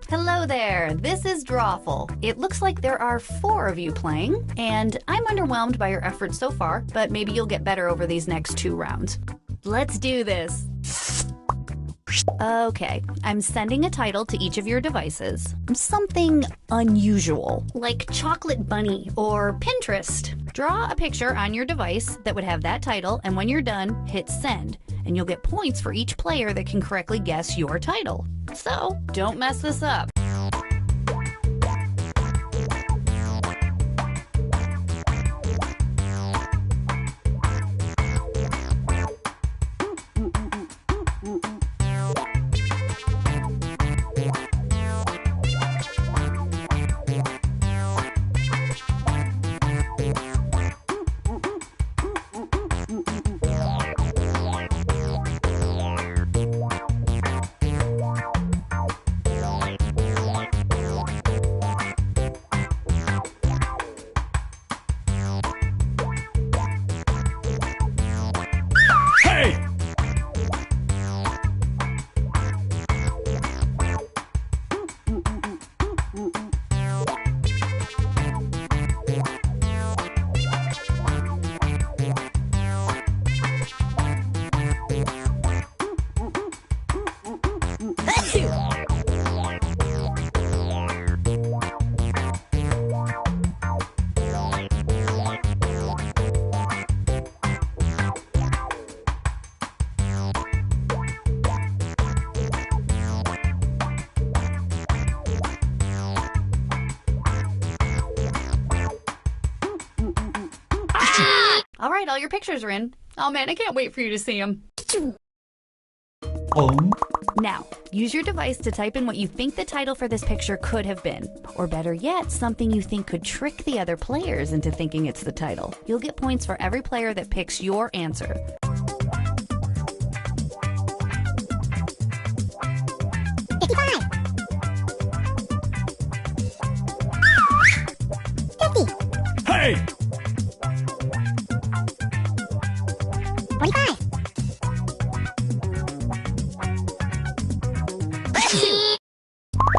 Hello there, this is Drawful. It looks like there are 4 of you playing, and I'm underwhelmed by your efforts so far, but maybe you'll get better over these next 2 rounds. Let's do this. Okay, I'm sending a title to each of your devices. Something unusual, like Chocolate Bunny or Pinterest. Draw a picture on your device that would have that title, and when you're done, hit send, and you'll get points for each player that can correctly guess your title. So, don't mess this up. All right, all your pictures are in. Oh man, I can't wait for you to see them. Now, use your device to type in what you think the title for this picture could have been. Or better yet, something you think could trick the other players into thinking it's the title. You'll get points for every player that picks your answer. Hey! 25.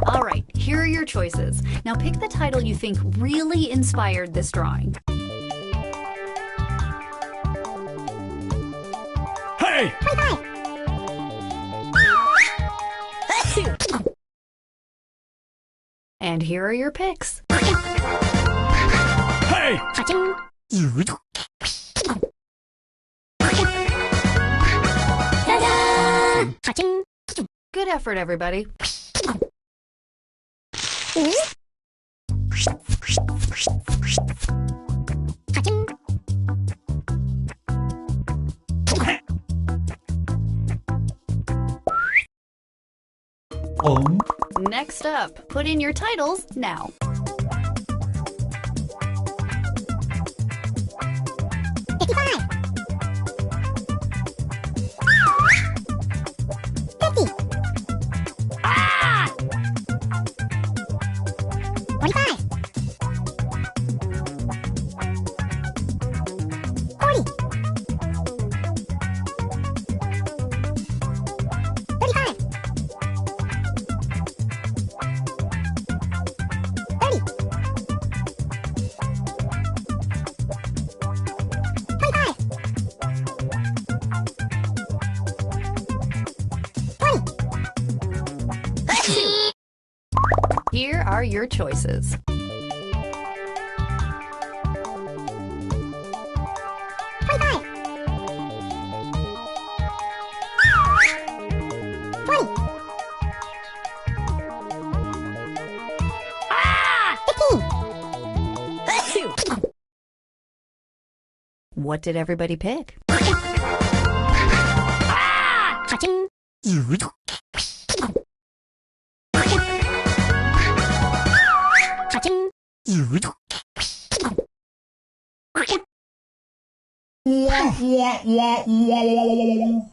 All right, here are your choices. Now pick the title you think really inspired this drawing. Hey! 25. And here are your picks. Hey! Cha-ching. Ta-da! Cha-ching. Good effort, everybody. Cha-ching. Next up, put in your titles now. Here are your choices. What did everybody pick? Cha-ching. Cha-ching.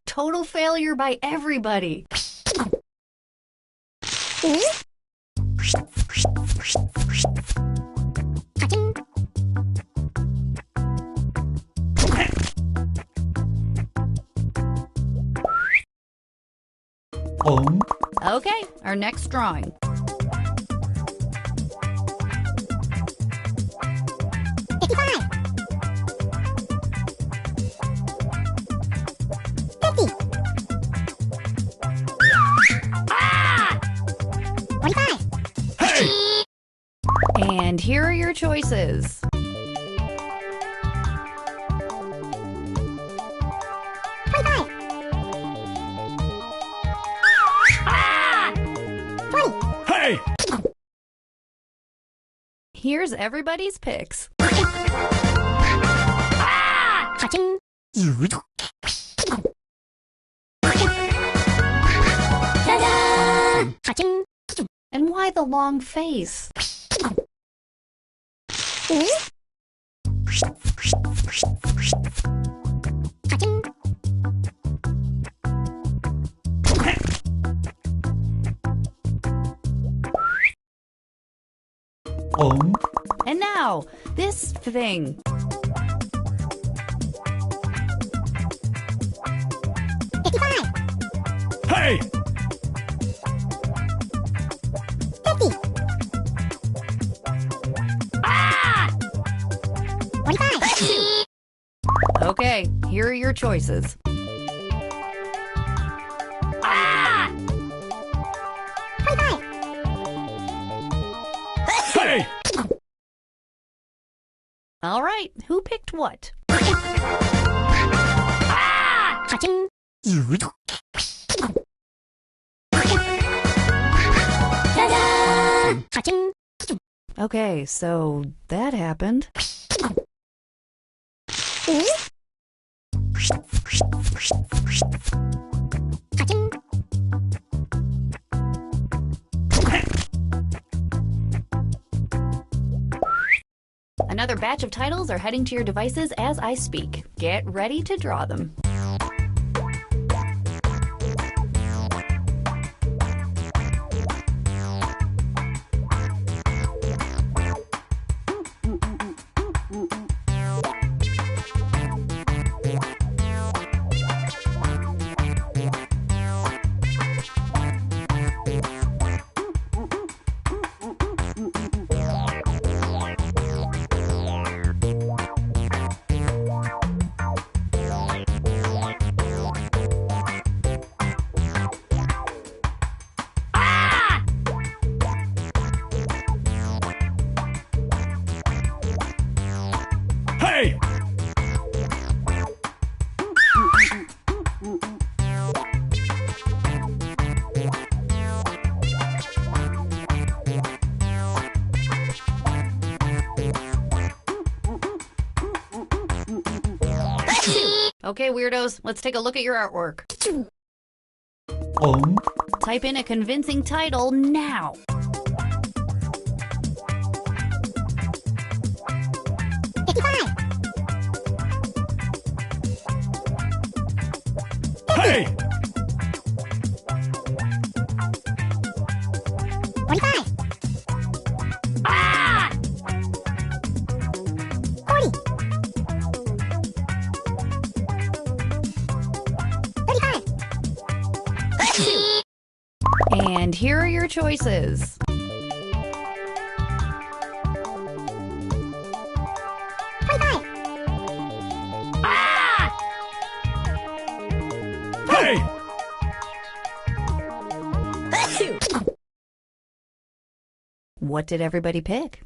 Total failure by everybody. Cha-ching. Okay, our next drawing. And here are your choices. Hey! Here's everybody's picks. Cha-ching. Ta-da! Cha-ching. And why the long face? Cha-ching. And now, this thing. Hey! 50. 25. Okay, here are your choices. 25. Hey! All right, who picked what? Cha-ching. Ta-da! Cha-ching. Okay, so that happened. Another batch of titles are heading to your devices as I speak. Get ready to draw them. Hey! Okay, weirdos, let's take a look at your artwork. Type in a convincing title now. Hey! 45. 40. 35. And here are your choices. 25. Hey! What did everybody pick?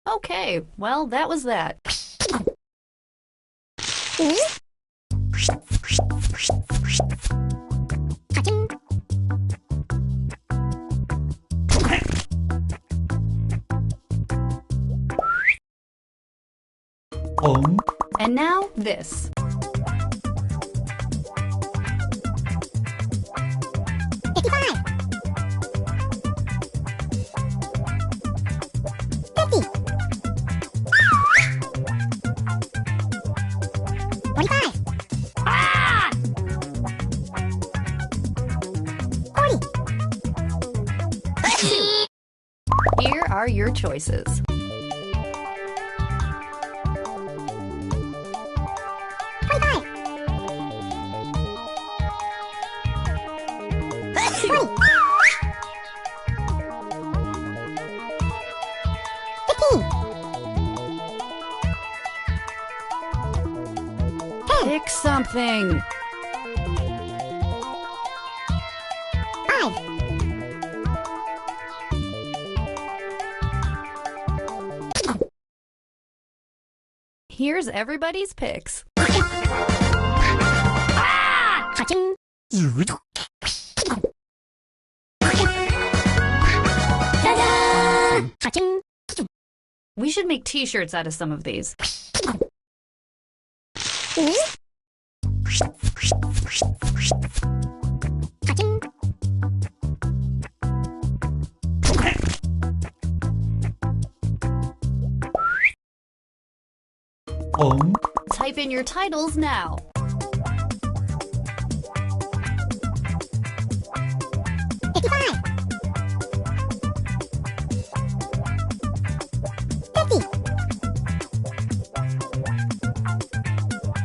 Okay, well, that was that. And now, this. Here are your choices. Pick something. 5. Here's everybody's picks. We should make t-shirts out of some of these. Type in your titles now. 55. 50.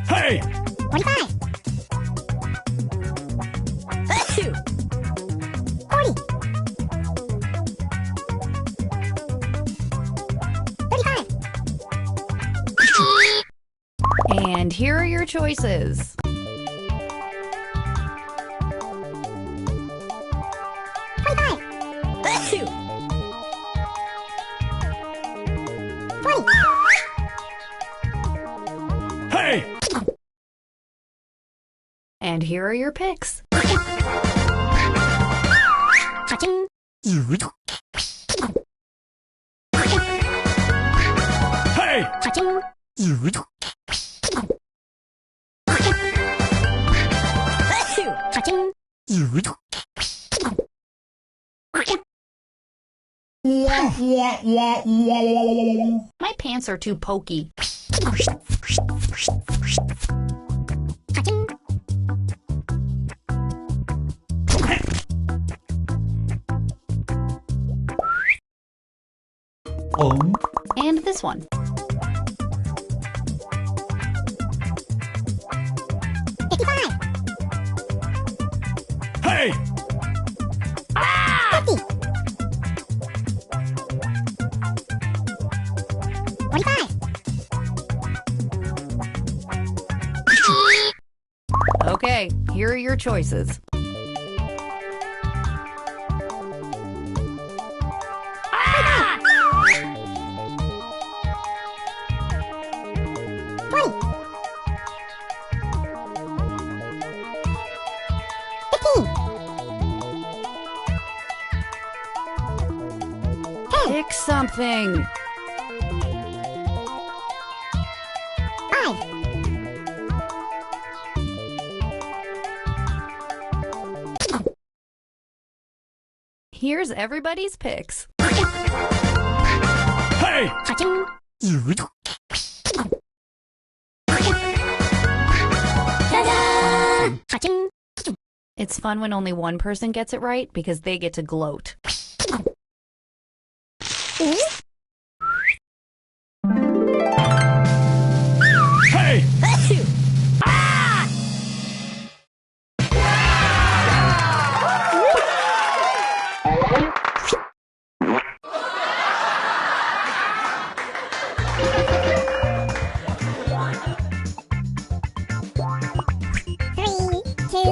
Hey! 45. 40. 35. And here are your choices. 25. 20. And here are your picks. Cha-ching. Hey! Cha-ching. Cha-ching. My pants are too pokey. Cha-ching. And this one. 55. Hey! 50. 45. Okay, here are your choices. 20. 15. Pick something. 5. Here's everybody's picks. Hey! Cha-ching. Ta-da! Cha-ching. It's fun when only one person gets it right because they get to gloat. Hey! Three, two,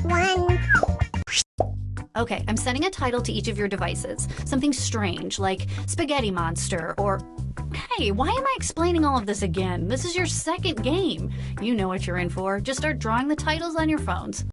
one. Okay, I'm setting a title to each of your devices. Something strange, like Spaghetti Monster, or... Hey, why am I explaining all of this again? This is your second game. You know what you're in for. Just start drawing the titles on your phones.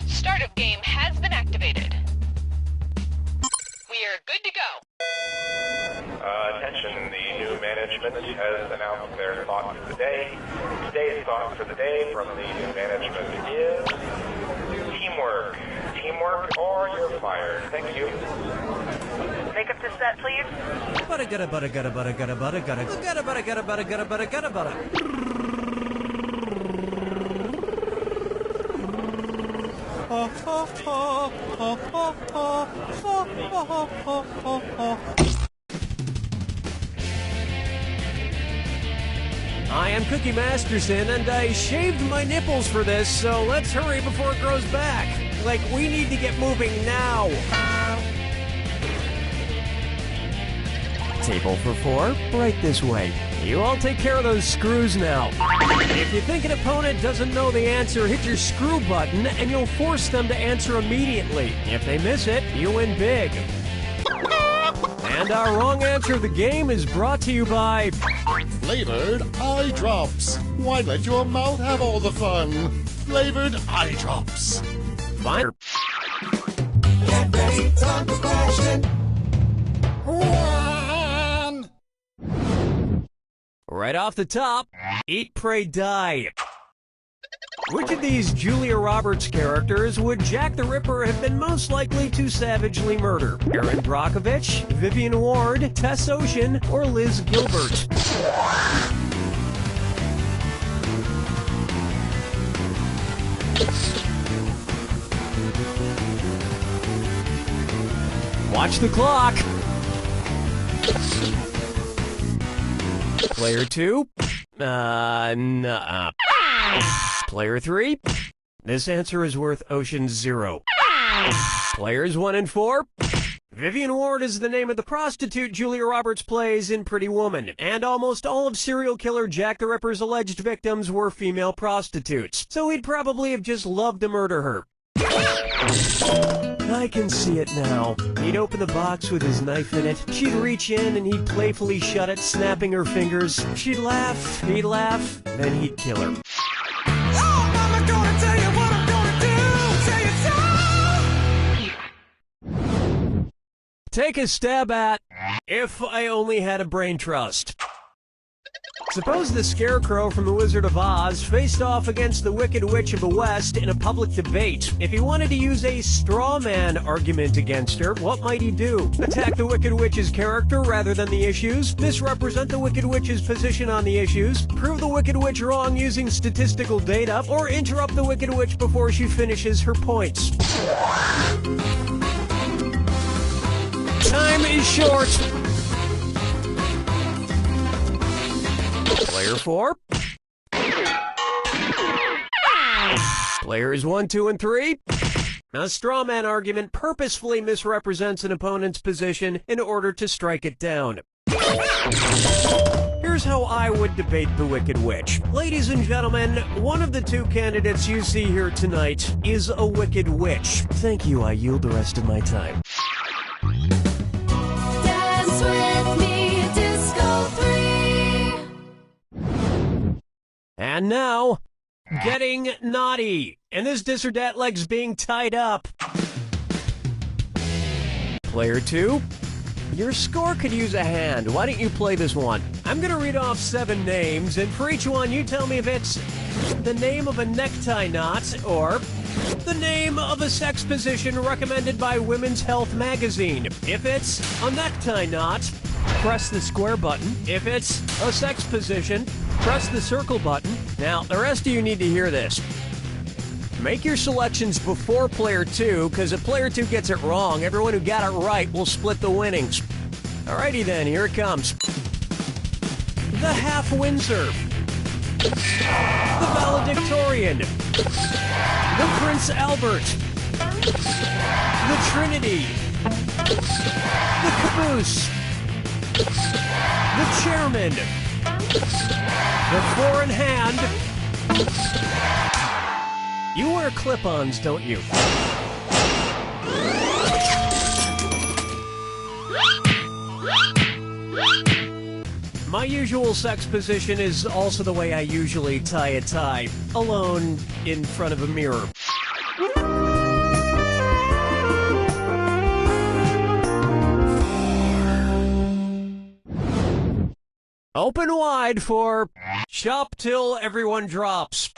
Startup game has been activated. We are good to go. Attention, the new management has announced their thoughts for the day. Today's thought for the day from the new management is teamwork. Teamwork or you're fired. Thank you. Make up the set, please. Butta gutta butta gutta butta gutta butta gutta gutta butta gutta butta gutta butta gutta butta. I am Cookie Masterson, and I shaved my nipples for this, so let's hurry before it grows back. Like, we need to get moving now. Table for four, right this way. You all take care of those screws now. If you think an opponent doesn't know the answer, hit your screw button and you'll force them to answer immediately. If they miss it, you win big. And our wrong answer of the game is brought to you by... Flavored eye drops. Why let your mouth have all the fun? Flavored eye drops. Fine. Get ready, time for question. One. Right off the top, Eat, Pray, Die. Which of these Julia Roberts characters would Jack the Ripper have been most likely to savagely murder? Erin Brockovich, Vivian Ward, Tess Ocean, or Liz Gilbert? Watch the clock. Player 2? Nuh-uh. Player 3? This answer is worth Ocean's 0. Players 1 and 4. Vivian Ward is the name of the prostitute Julia Roberts plays in Pretty Woman, and almost all of serial killer Jack the Ripper's alleged victims were female prostitutes, so he'd probably have just loved to murder her. I can see it now. He'd open the box with his knife in it, she'd reach in and he'd playfully shut it, snapping her fingers. She'd laugh, he'd laugh, then he'd kill her. Oh, Mama, gonna tell you what I'm gonna do. Say it so. Take a stab at If I Only Had a Brain Trust. Suppose the Scarecrow from The Wizard of Oz faced off against the Wicked Witch of the West in a public debate. If he wanted to use a straw man argument against her, what might he do? Attack the Wicked Witch's character rather than the issues? Misrepresent the Wicked Witch's position on the issues? Prove the Wicked Witch wrong using statistical data? Or interrupt the Wicked Witch before she finishes her points? Time is short. Player 4. Players 1, 2, and 3. A straw man argument purposefully misrepresents an opponent's position in order to strike it down. Here's how I would debate the Wicked Witch. Ladies and gentlemen, one of the two candidates you see here tonight is a Wicked Witch. Thank you, I yield the rest of my time. Dance with me, Disco 3. And now, getting naughty. And this dis or dat leg's being tied up. Player 2, your score could use a hand. Why don't you play this one? I'm gonna read off 7 names, and for each one you tell me if it's the name of a necktie knot or the name of a sex position recommended by Women's Health magazine. If it's a necktie knot, press the square button. If it's a sex position, press the circle button. Now, the rest of you need to hear this. Make your selections before player 2, because if player 2 gets it wrong, everyone who got it right will split the winnings. Alrighty then, here it comes. The Half Windsor. The Valedictorian. The Prince Albert. The Trinity. The Caboose. The Chairman. The Four in Hand. You wear clip-ons, don't you? My usual sex position is also the way I usually tie a tie, alone in front of a mirror. Open wide for Shop Till Everyone Drops.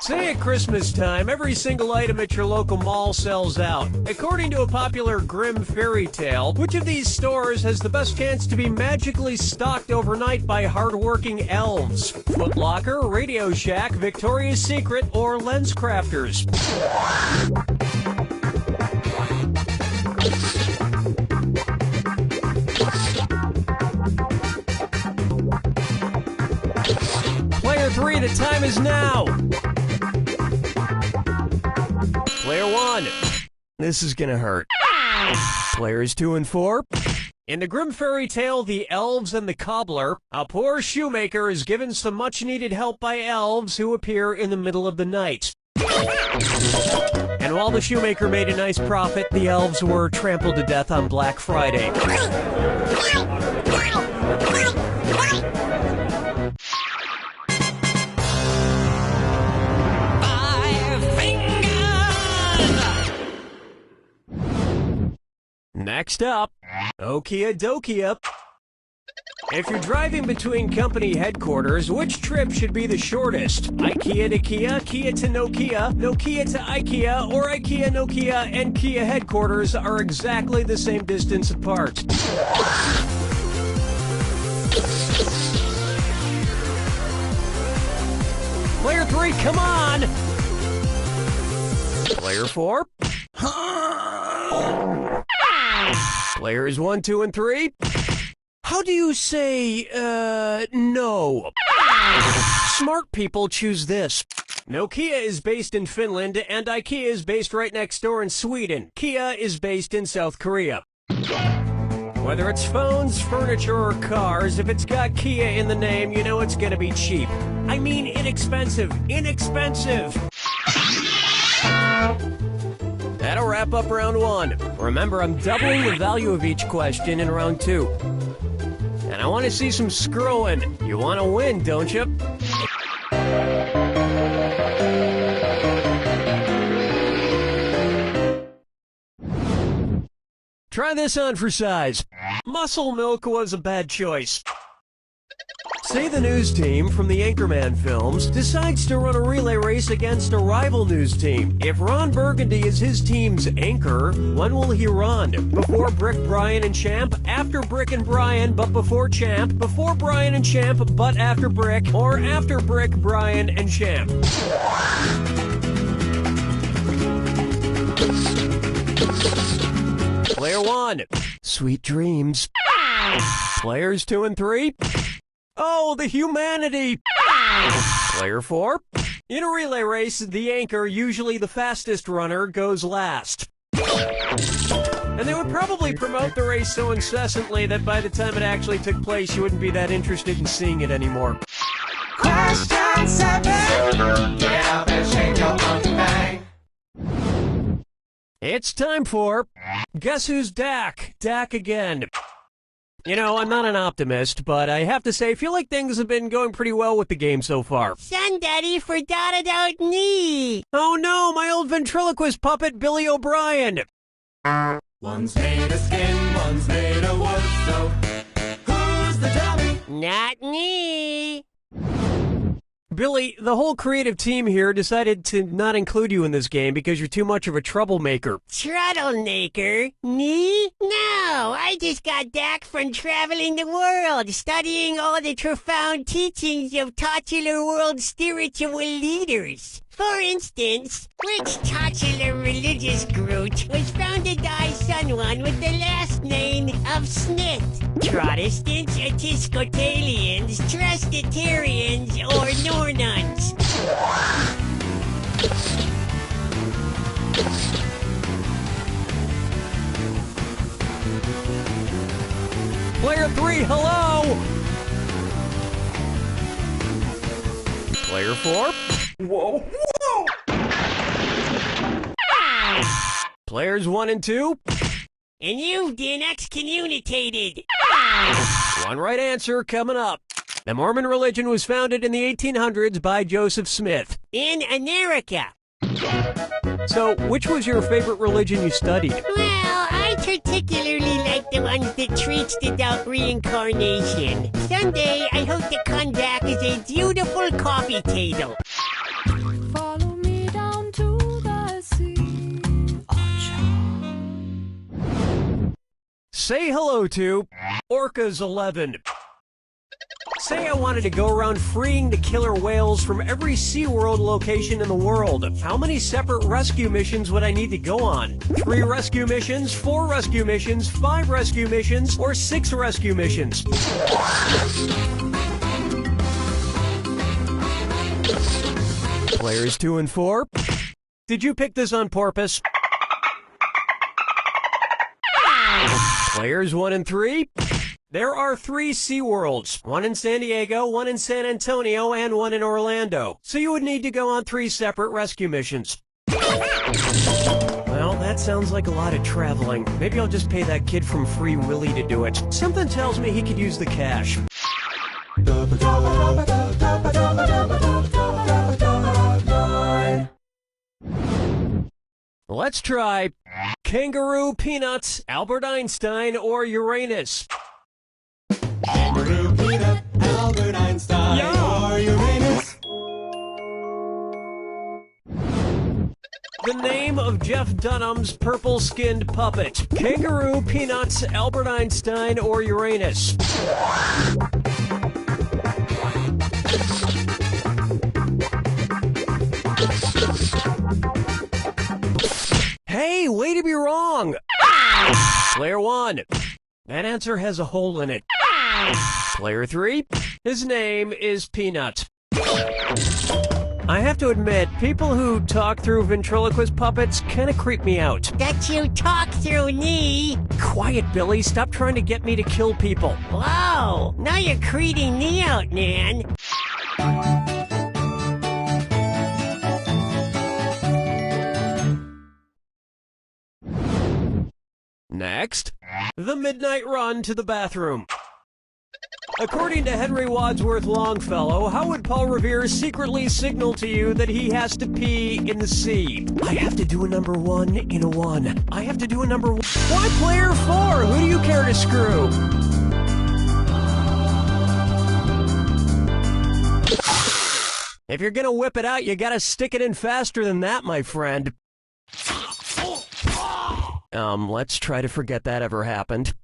Say at Christmas time, every single item at your local mall sells out. According to a popular grim fairy tale, which of these stores has the best chance to be magically stocked overnight by hardworking elves? Foot Locker, Radio Shack, Victoria's Secret, or Lens Crafters? Player 3, the time is now! Player 1, this is gonna hurt. Players 2 and 4. In the grim fairy tale, The Elves and the Cobbler, a poor shoemaker is given some much-needed help by elves who appear in the middle of the night. And while the shoemaker made a nice profit, the elves were trampled to death on Black Friday. Next up, Okia Dokia. If you're driving between company headquarters, which trip should be the shortest? IKEA to Kia, Kia to Nokia, Nokia to IKEA, or IKEA, Nokia, and Kia headquarters are exactly the same distance apart. Player 3, come on! Player 4? Players 1, 2, and 3? How do you say, no? Smart people choose this. Nokia is based in Finland, and IKEA is based right next door in Sweden. Kia is based in South Korea. Whether it's phones, furniture, or cars, if it's got Kia in the name, you know it's gonna be cheap. I mean inexpensive. Inexpensive! That'll wrap up round 1. Remember, I'm doubling the value of each question in round 2. And I want to see some screwing. You want to win, don't you? Try this on for size. Muscle milk was a bad choice. Say the news team from the Anchorman films decides to run a relay race against a rival news team. If Ron Burgundy is his team's anchor, when will he run? Before Brick, Brian, and Champ? After Brick and Brian, but before Champ? Before Brian and Champ, but after Brick? Or after Brick, Brian, and Champ? Player 1, sweet dreams. Players 2 and 3, oh, the humanity! Player 4, in a relay race, the anchor, usually the fastest runner, goes last. And they would probably promote the race so incessantly that by the time it actually took place, you wouldn't be that interested in seeing it anymore. Question 7. Get up and shake your monkey bang. It's time for Guess Who's Dak? Dak again. You know, I'm not an optimist, but I have to say, I feel like things have been going pretty well with the game so far. Son, Daddy forgot about me. Oh no, my old ventriloquist puppet, Billy O'Brien. One's made of skin, one's made of wood, so who's the dummy? Not me. Billy, the whole creative team here decided to not include you in this game because you're too much of a troublemaker. Troublemaker? Me? No, I just got back from traveling the world, studying all the profound teachings of titular world spiritual leaders. For instance, which titular religious group was founded by someone with the last name of Smith? Protestants, Episcopalians, Presbyterians, or Nornuns? Player 3, hello! Player 4? Whoa! Players 1 and 2? And you've been excommunicated. One right answer coming up. The Mormon religion was founded in the 1800s by Joseph Smith. In America. So, which was your favorite religion you studied? Well, I particularly like the ones that treats about reincarnation. Someday, I hope to come back as a beautiful coffee table. Follow me down to the sea. Say hello to Orcas 11. Say I wanted to go around freeing the killer whales from every SeaWorld location in the world. How many separate rescue missions would I need to go on? 3 rescue missions, 4 rescue missions, 5 rescue missions, or 6 rescue missions? Players 2 and 4. Did you pick this on purpose? Players 1 and 3. There are 3 SeaWorlds, 1 in San Diego, 1 in San Antonio, and 1 in Orlando. So you would need to go on 3 separate rescue missions. Well, that sounds like a lot of traveling. Maybe I'll just pay that kid from Free Willy to do it. Something tells me he could use the cash. Let's try Kangaroo, Peanuts, Albert Einstein, or Uranus. Kangaroo, peanut, Albert Einstein, or Uranus. The name of Jeff Dunham's purple-skinned puppet. Kangaroo, Peanuts, Albert Einstein, or Uranus. Hey, way to be wrong! Player 1. That answer has a hole in it. Player 3. His name is Peanut. I have to admit, people who talk through ventriloquist puppets kind of creep me out. That you talk through me. Quiet, Billy. Stop trying to get me to kill people. Whoa, now you're creeping me out, man. Next, the midnight run to the bathroom. According to Henry Wadsworth Longfellow, how would Paul Revere secretly signal to you that he has to pee in the sea? I have to do a number 1 in a 1. I have to do a number 1. Why player 4? Who do you care to screw? If you're gonna whip it out, you gotta stick it in faster than that, my friend. Let's try to forget that ever happened.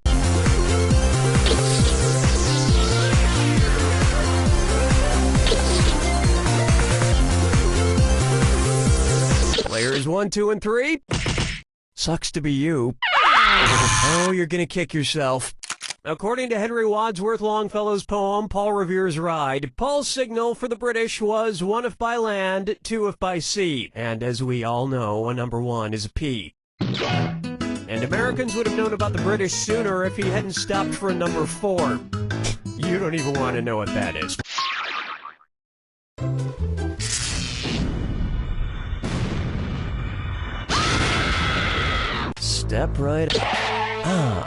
Players 1, 2, and 3. Sucks to be you. Oh, you're gonna kick yourself. According to Henry Wadsworth Longfellow's poem, Paul Revere's Ride, Paul's signal for the British was 1 if by land, 2 if by sea. And as we all know, a number 1 is a P. And Americans would have known about the British sooner if he hadn't stopped for a number 4. You don't even want to know what that is. Step right...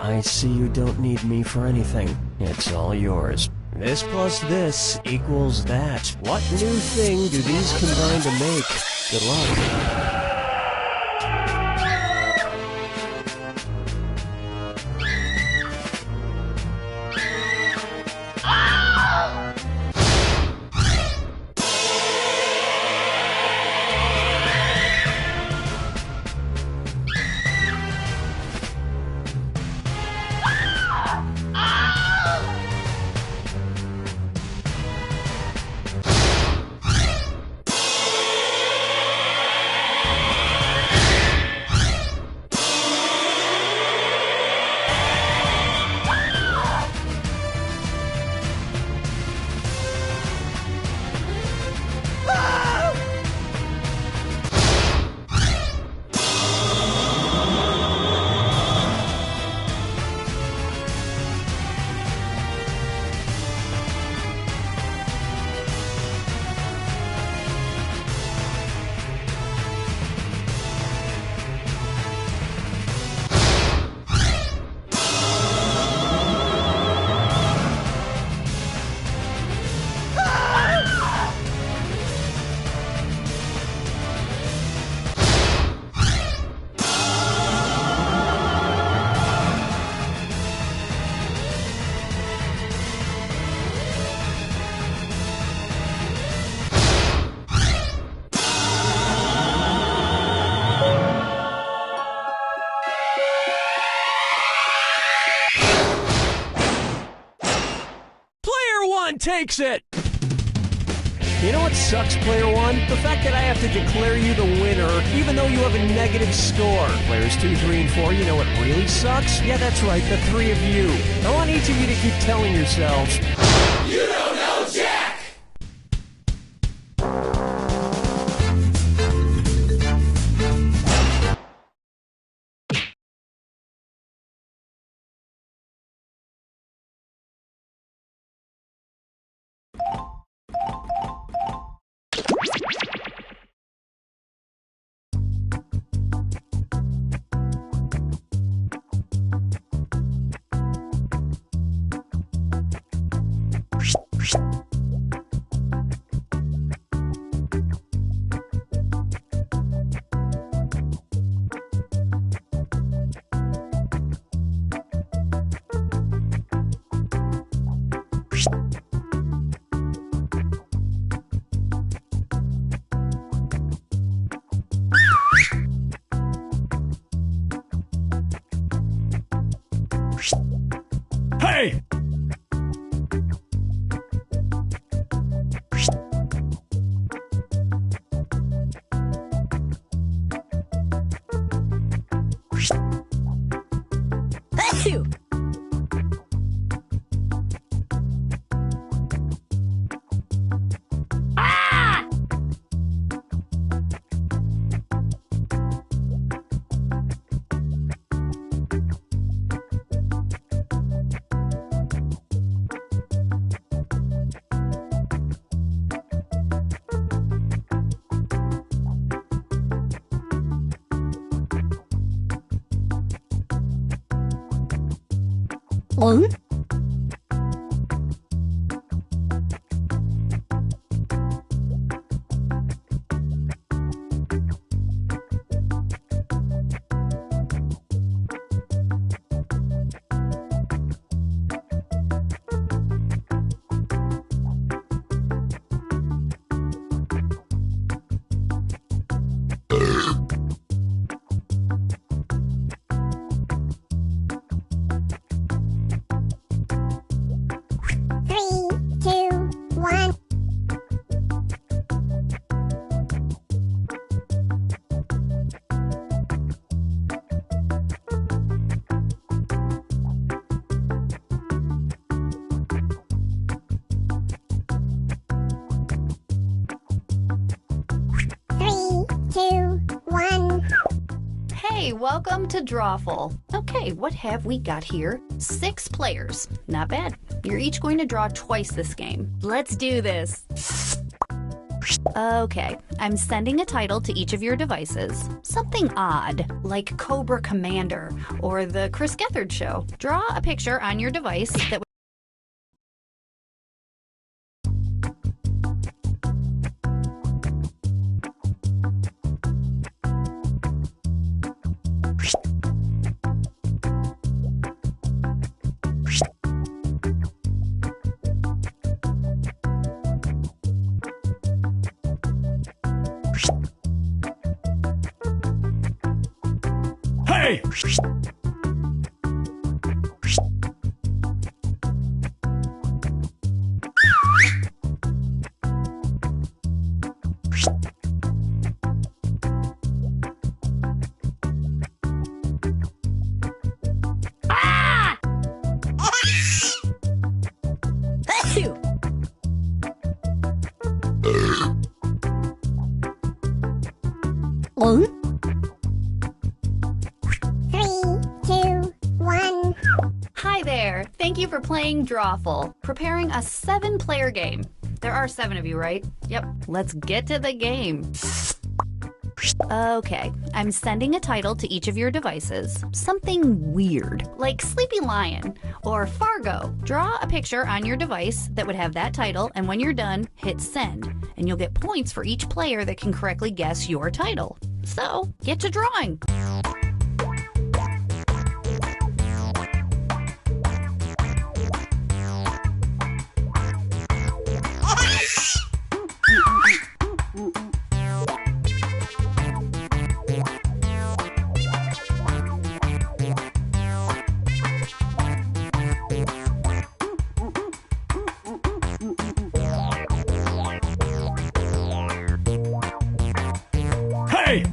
I see you don't need me for anything. It's all yours. This plus this equals that. What new thing do these combine to make? Good luck. Takes it! You know what sucks, Player 1? The fact that I have to declare you the winner, even though you have a negative score. Players 2, 3, and 4, you know what really sucks? Yeah, that's right, the 3 of you. I want each of you to keep telling yourselves, "You don't know Jack!" Three, two, one. Three, two, one. Hey, welcome to Drawful. Okay, what have we got here? 6 players. Not bad. You're each going to draw twice this game. Let's do this. Okay, I'm sending a title to each of your devices. Something odd, like Cobra Commander or The Chris Gethard Show. Draw a picture on your device that Hey! Three, two, one. Hi there! Thank you for playing Drawful, preparing a 7-player game. There are 7 of you, right? Yep. Let's get to the game. Okay, I'm sending a title to each of your devices. Something weird, like Sleepy Lion or Fargo. Draw a picture on your device that would have that title, and when you're done, hit send. And you'll get points for each player that can correctly guess your title. So, get to drawing. Hey!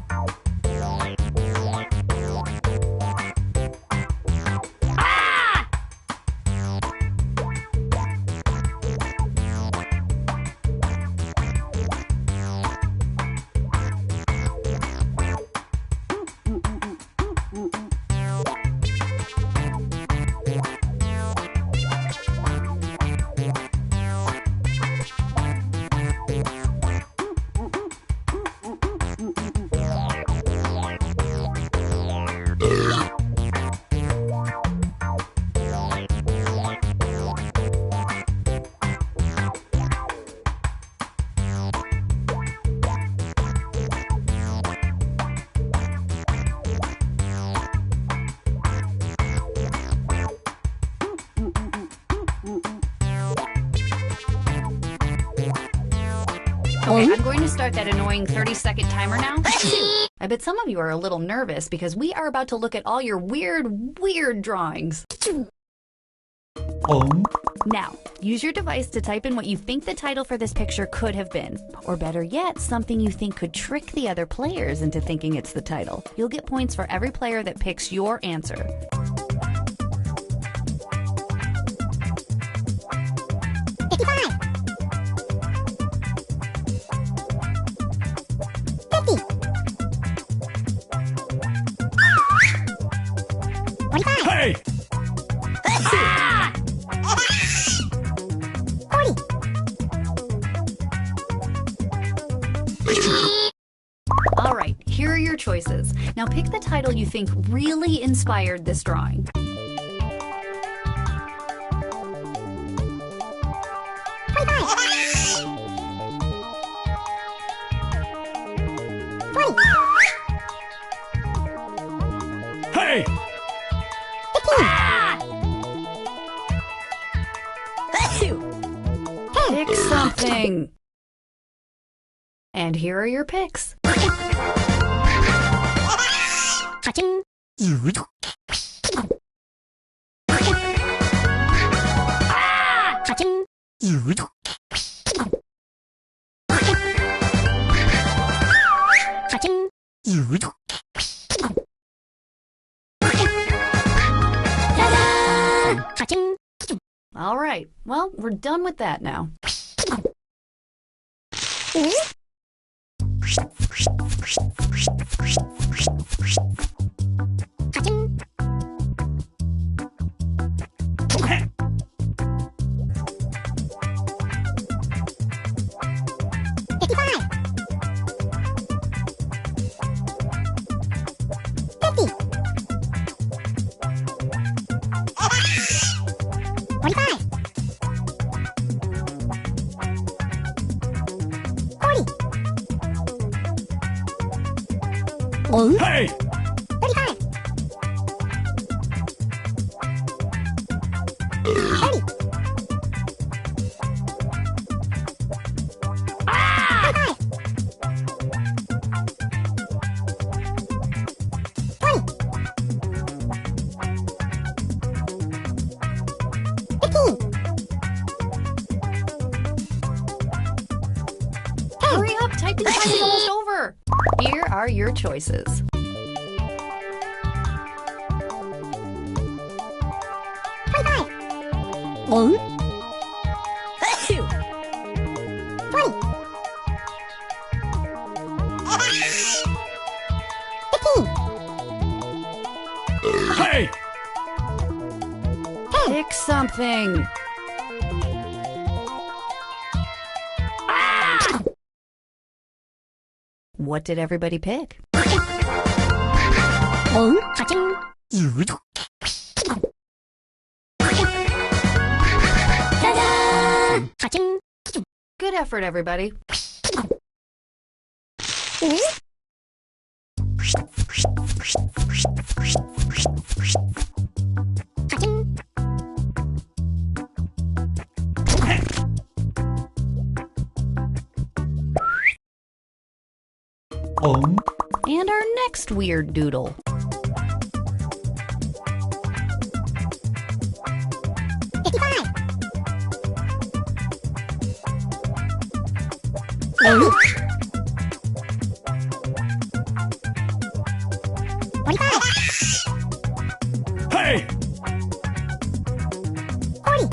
Okay, I'm going to start that annoying 30-second timer now. I bet some of you are a little nervous because we are about to look at all your weird drawings. Now, use your device to type in what you think the title for this picture could have been. Or better yet, something you think could trick the other players into thinking it's the title. You'll get points for every player that picks your answer. Hey! All right, here are your choices. Now pick the title you think really inspired this drawing. Hey! Pick something. And here are your picks. All right, well, we're done with that now. Hey! 35. 15. Hurry up, typing time is almost over. Here are your choices. 20. 15. Hey! Pick something. What did everybody pick? Good effort, everybody. And our next weird doodle. Hey! 40.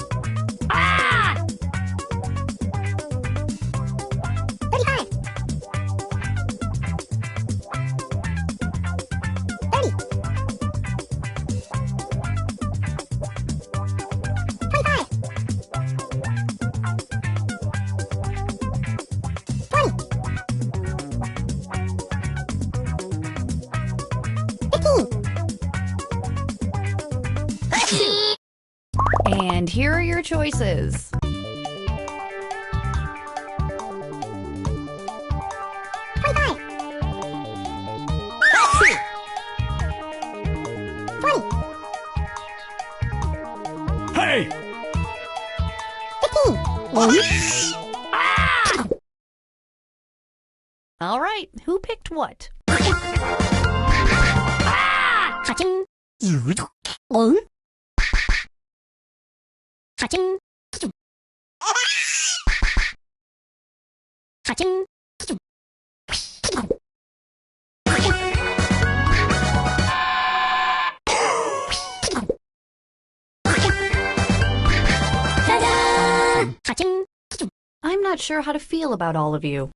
35. 30. 25. 20. 15. And here are your choices. 25. 20. Hey! 15. All right, who picked what? I'm not sure how to feel about all of you.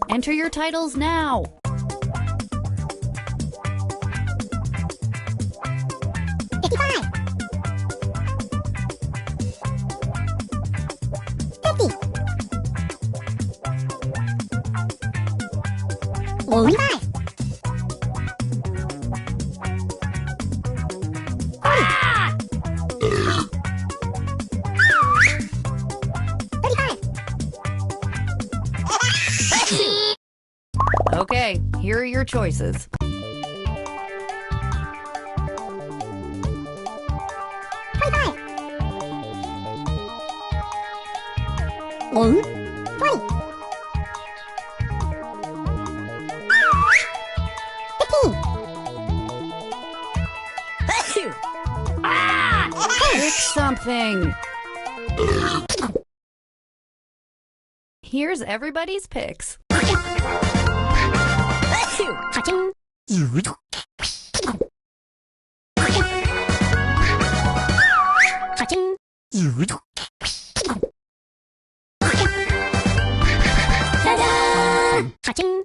Enter your titles now. 55. 50. 25. 35. Okay, here are your choices. 25. 20. 15. Pick something. Here's everybody's picks. Touching. Touching. Ta-da! Touching.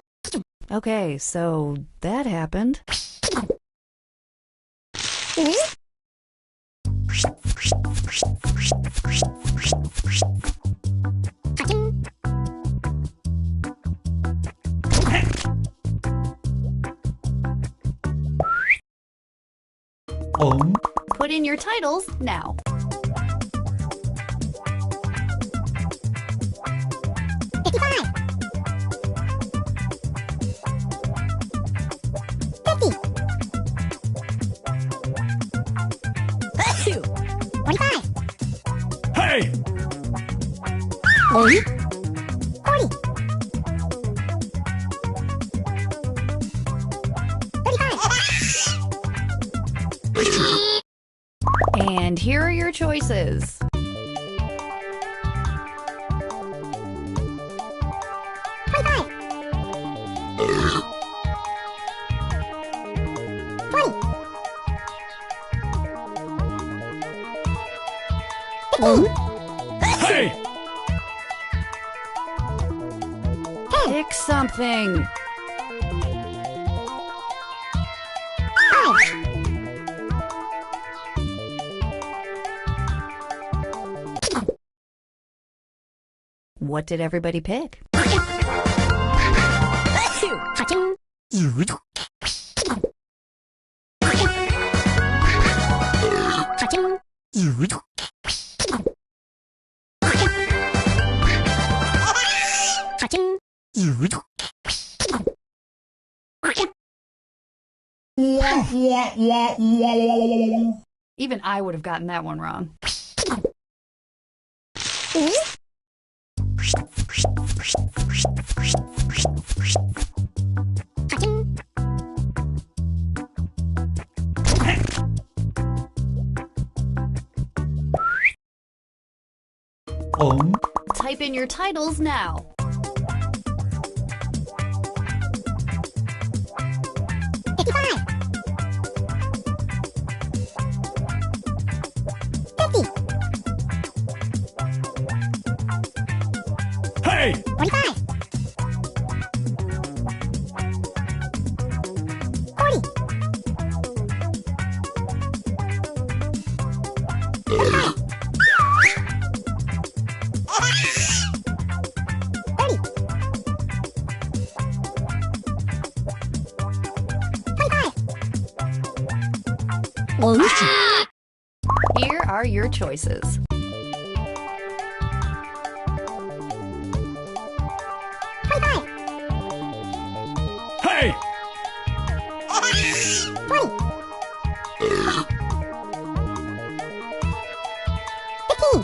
Okay, so that happened. Touching. Put in your titles now. 55. 50. 45. Hey! 40. 35. And here are your choices. 25. 20. 15. Hey! Pick something. 5. What did everybody pick? Touching. Touching. Touching. Even I would have gotten that one wrong. Touching. Type in your titles now. 55. 50. Hey! 45. 40. 35. 30. 25. Here are your choices. 25. Hey! 20. 15.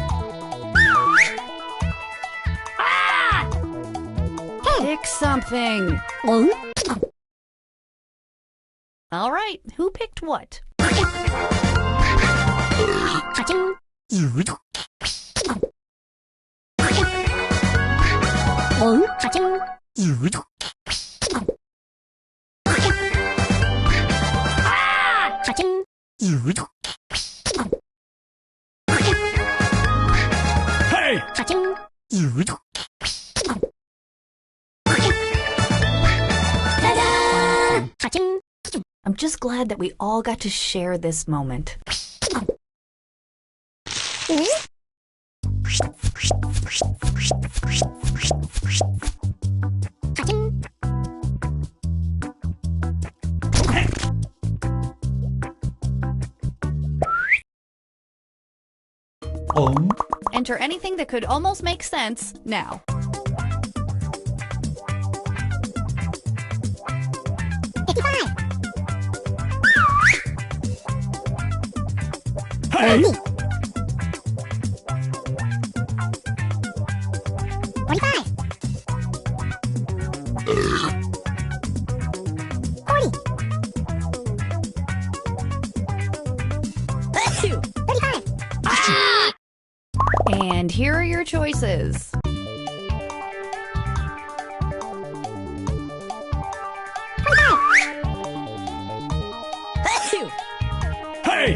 Pick something. 10. All right, who picked what? Touching. Touching. Touching. Hey! Touching. Ta-da! Touching. I'm just glad that we all got to share this moment. Touching. Enter anything that could almost make sense now. Hey! 45. 40. 35. And here are your choices. Hey!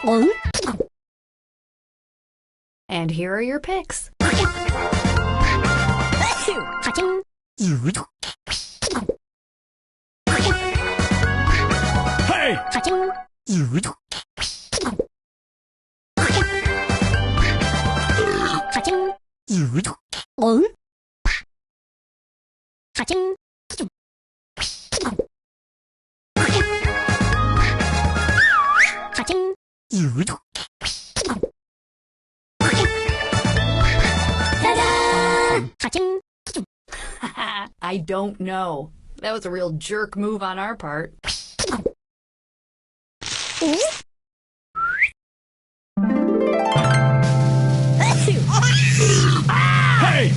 20. 15. And here are your picks. Cha-ching. Hey! Cha-ching. Cha-ching. Cha-ching. Cha-ching. Ta-da! Cha-ching. I don't know. That was a real jerk move on our part. Hey!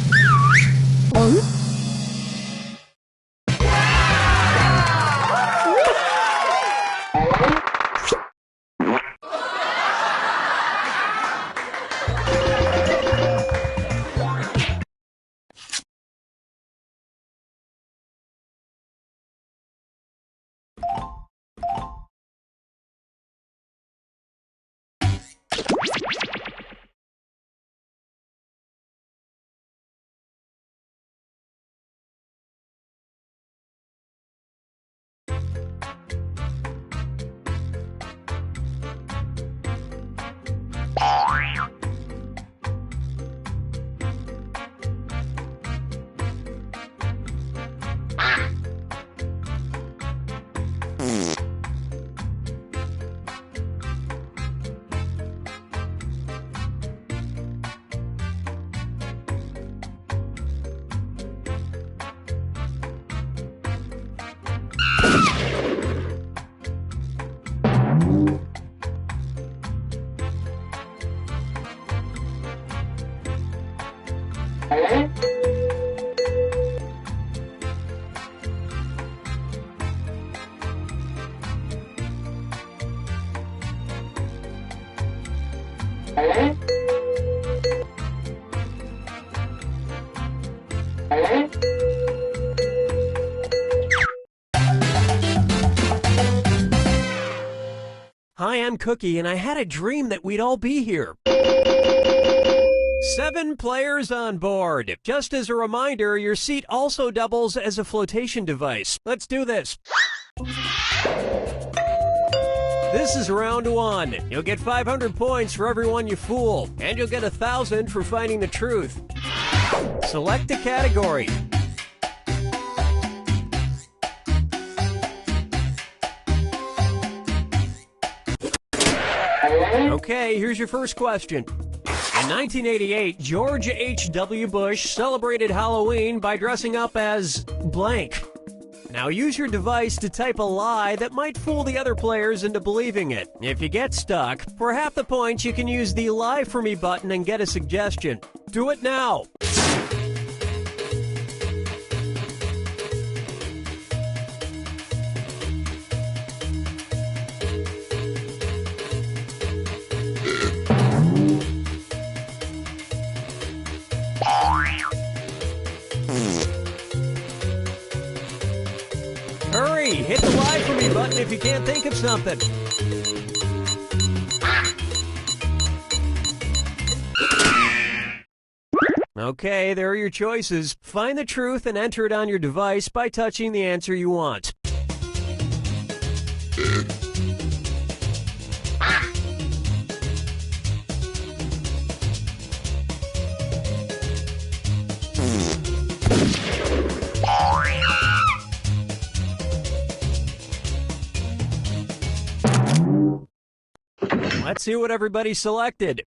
Hi, I'm Cookie, and I had a dream that we'd all be here. 7 players on board. Just as a reminder, your seat also doubles as a flotation device. Let's do this. This is round 1. You'll get 500 points for everyone you fool, and you'll get 1,000 for finding the truth. Select a category. Okay, here's your first question. In 1988, George H.W. Bush celebrated Halloween by dressing up as blank. Now use your device to type a lie that might fool the other players into believing it. If you get stuck, for half the points you can use the Lie For Me button and get a suggestion. Do it now! Hurry! Hit the Lie For Me button if you can't think of something. Okay, there are your choices. Find the truth and enter it on your device by touching the answer you want. Let's see what everybody selected.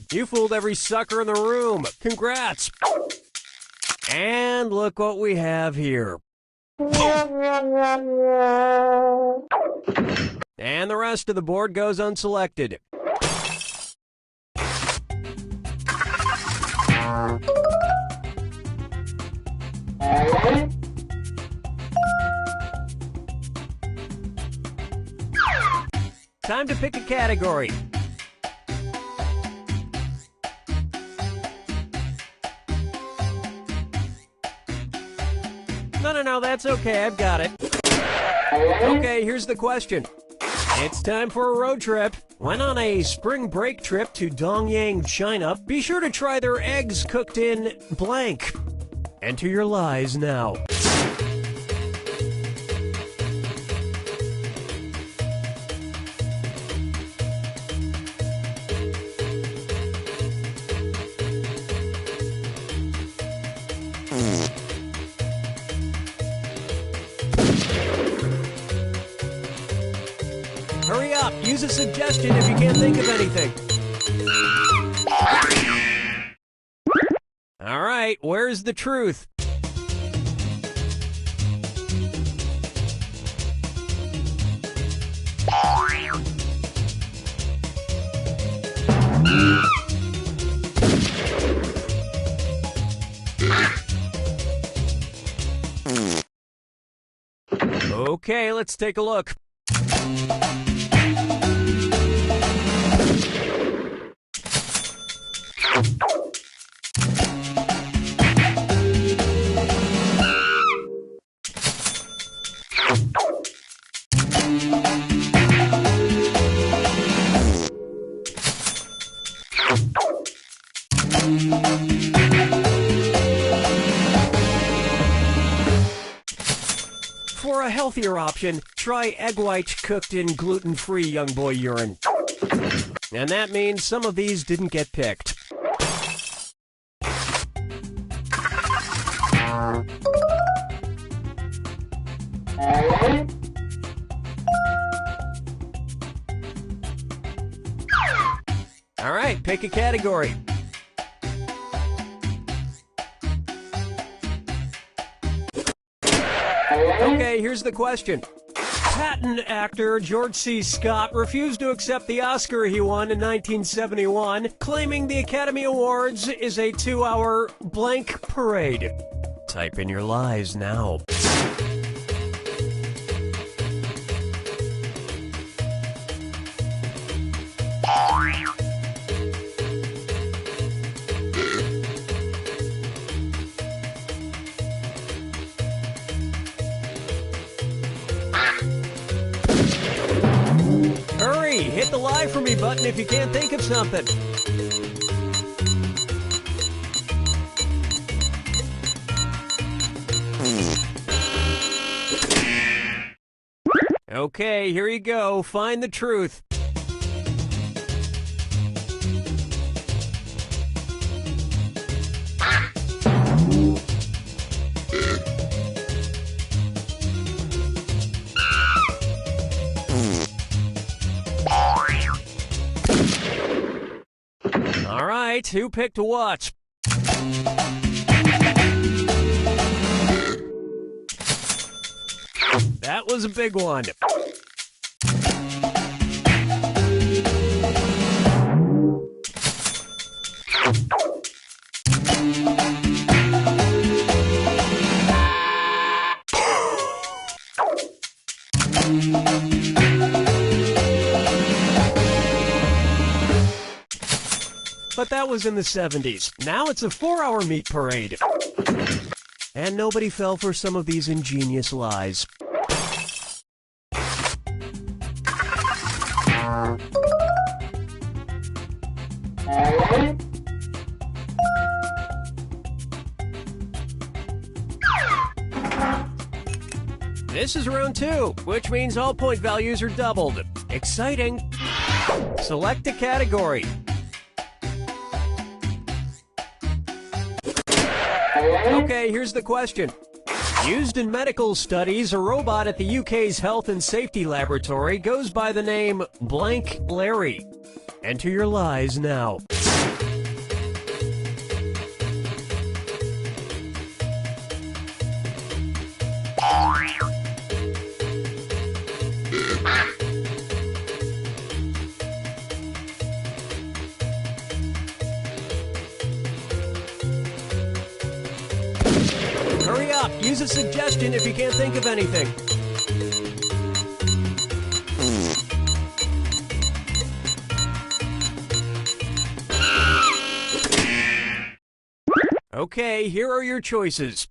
You fooled every sucker in the room. Congrats. And look what we have here. And the rest of the board goes unselected. Time to pick a category. No, that's okay, I've got it. Okay, here's the question. It's time for a road trip. When on a spring break trip to Dongyang, China, be sure to try their eggs cooked in blank. Enter your lies now. Hurry up, use a suggestion if you can't think of anything. All right, where's the truth? Okay, let's take a look. For a healthier option, try egg whites cooked in gluten-free young boy urine. And that means some of these didn't get picked. All right, pick a category. Okay, here's the question. Patton actor George C. Scott refused to accept the Oscar he won in 1971, claiming the Academy Awards is a 2-hour blank parade. Type in your lies now. Hurry! Hit the lie for me button if you can't think of something. Okay, here you go. Find the truth. All right, who picked what? That was a big one. But that was in the 70s. Now it's a 4-hour meat parade. And nobody fell for some of these ingenious lies. This is round 2, which means all point values are doubled. Exciting! Select a category. Okay, here's the question. Used in medical studies, a robot at the UK's Health and Safety Laboratory goes by the name Blank Larry. Enter your lies now. Hurry up! Use a suggestion if you can't think of anything. Okay, here are your choices.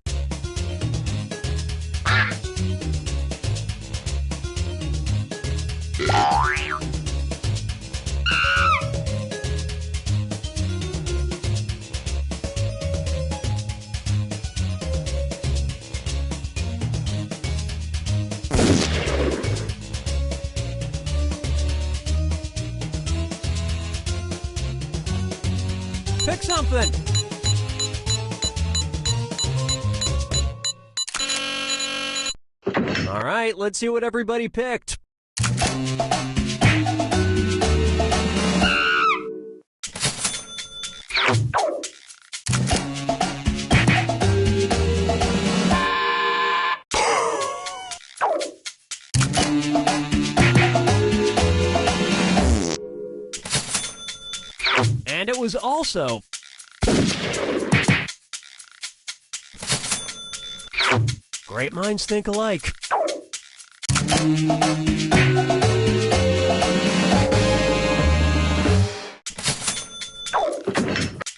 Pick something. All right, let's see what everybody picked. And it was also great minds think alike.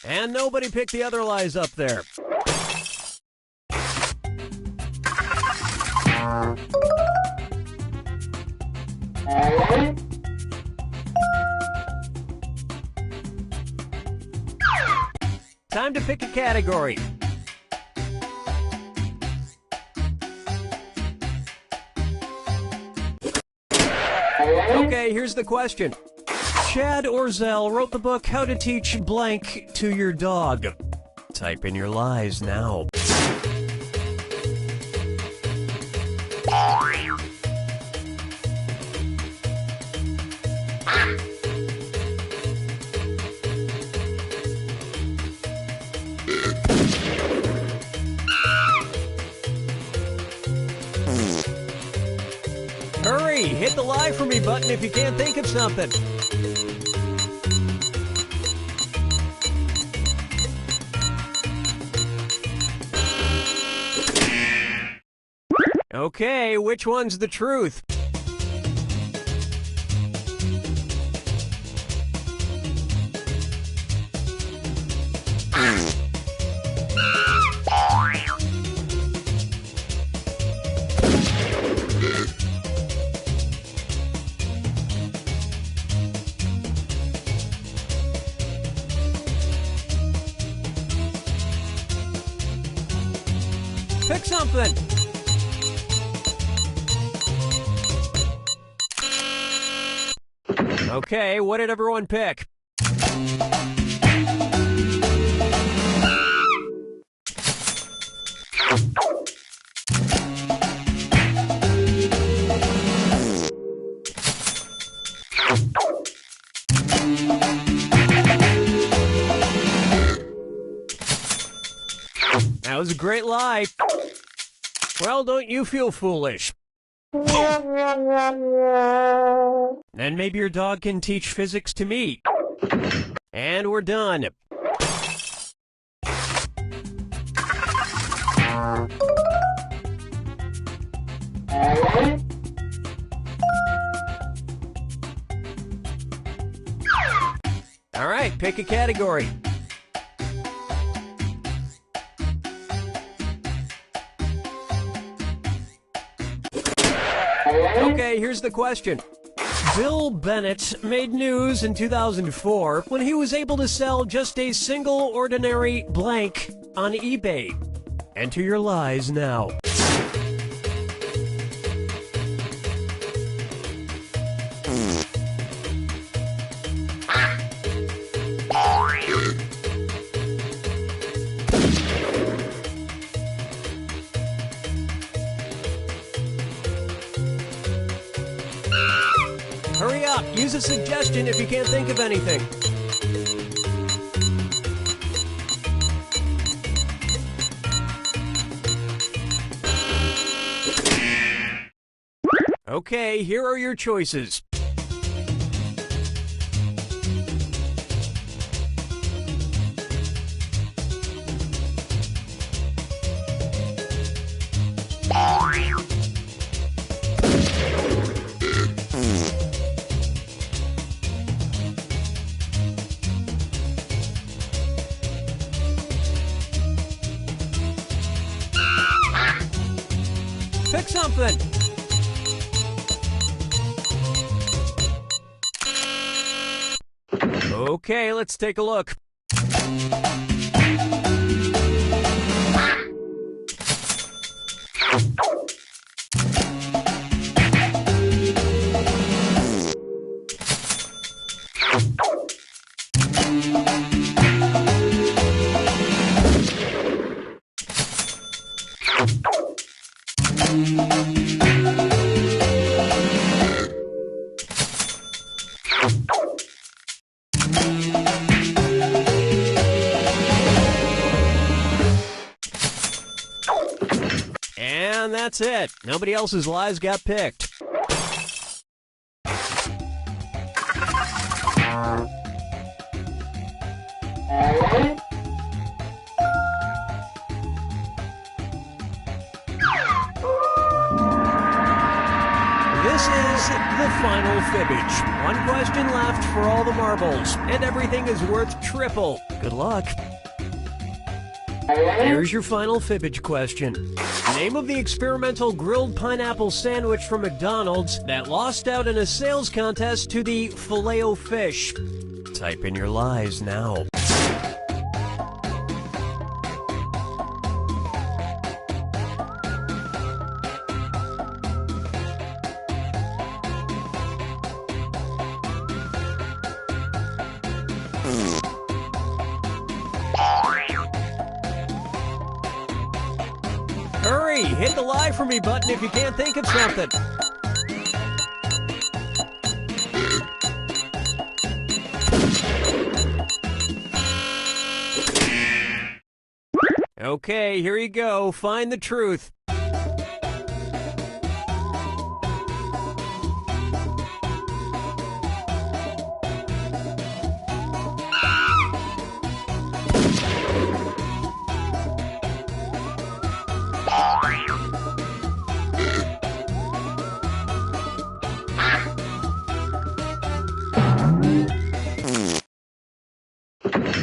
And nobody picked the other lies up there. Time to pick a category. Okay, here's the question. Chad Orzel wrote the book How to Teach Blank to Your Dog. Type in your lies now. Hurry! Hit the lie for me button if you can't think of something. Okay, which one's the truth? Pick something. Okay, what did everyone pick? That was a great lie. Well, don't you feel foolish. Then maybe your dog can teach physics to me. And we're done. All right, pick a category. Okay, here's the question. Bill Bennett made news in 2004 when he was able to sell just a single ordinary blank on eBay. Enter your lies now. a suggestion if you can't think of anything. Okay, here are your choices. Pick something. Okay, let's take a look. And that's it. Nobody else's lies got picked. This is the final fibbage. One question left for all the marbles, and everything is worth triple. Good luck. Here's your final fibbage question. Name of the experimental grilled pineapple sandwich from McDonald's that lost out in a sales contest to the Filet-O-Fish. Type in your lies now. Hurry! Hit the lie for me button if you can't think of something. Okay, here you go. Find the truth.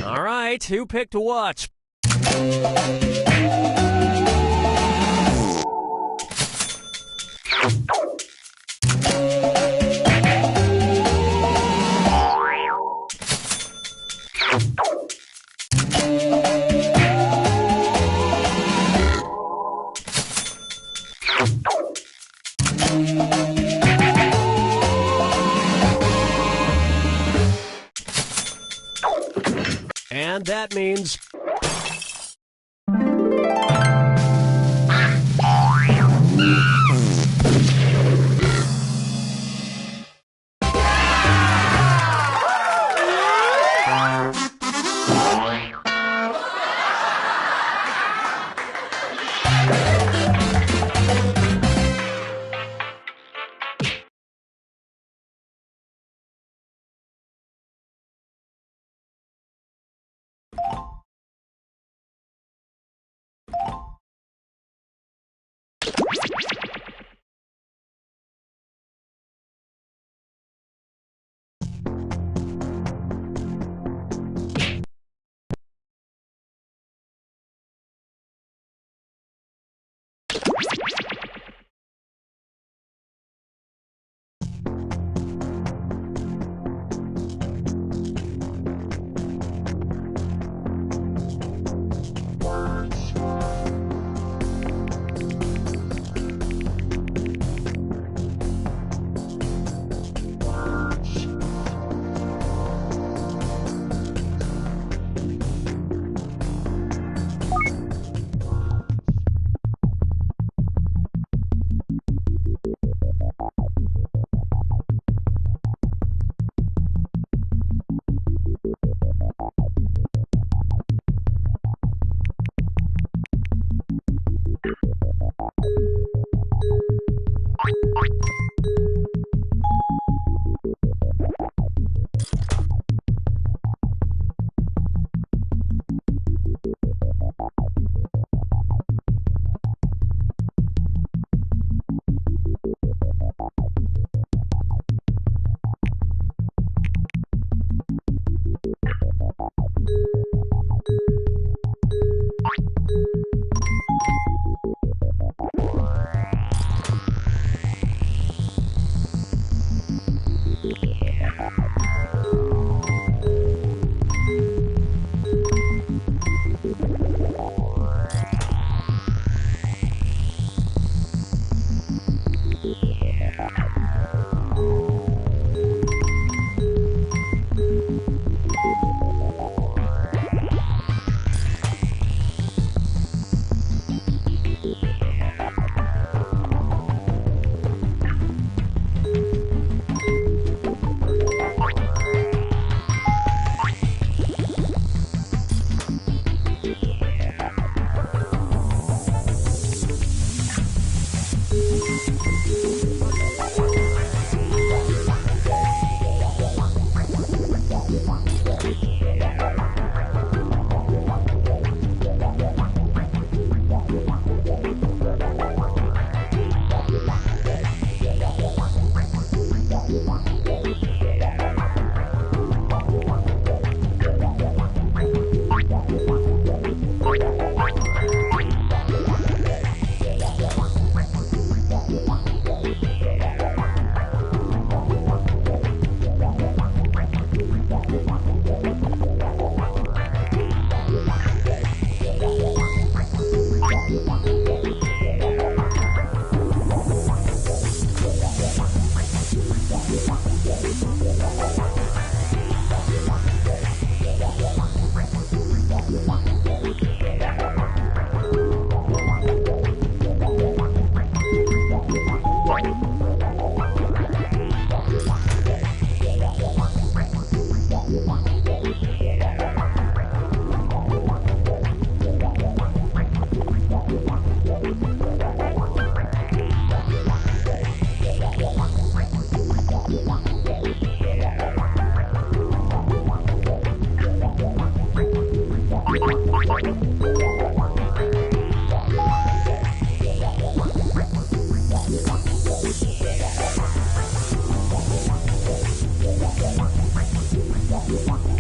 All right, who picked what? And that means... One.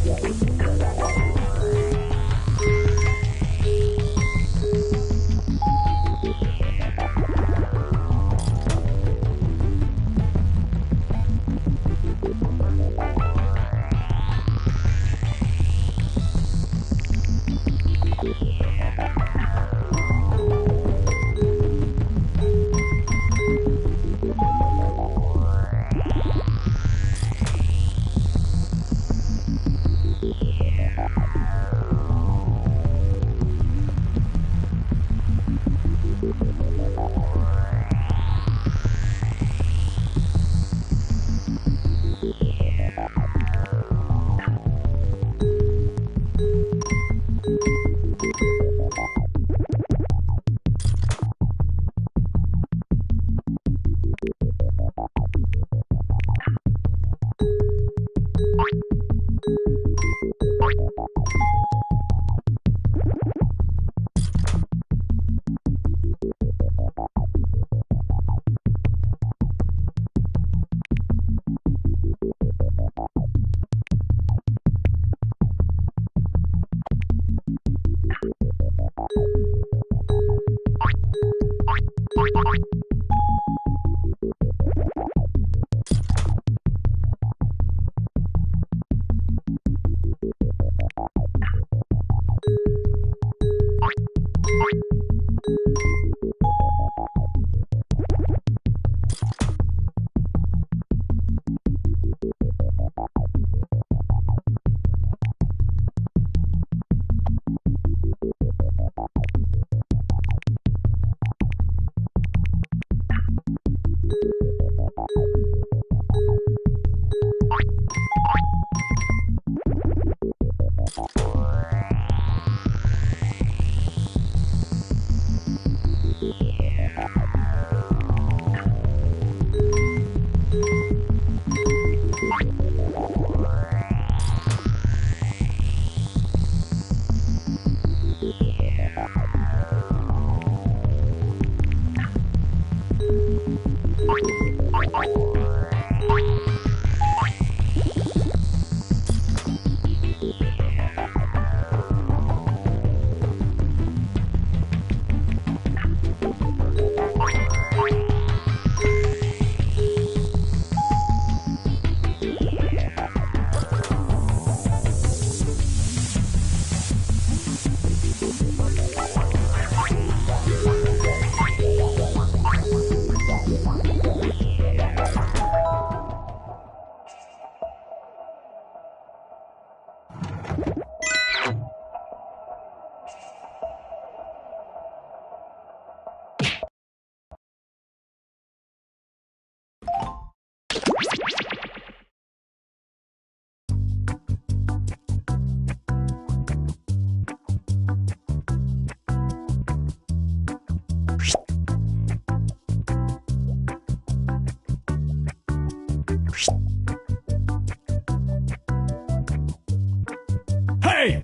Hey!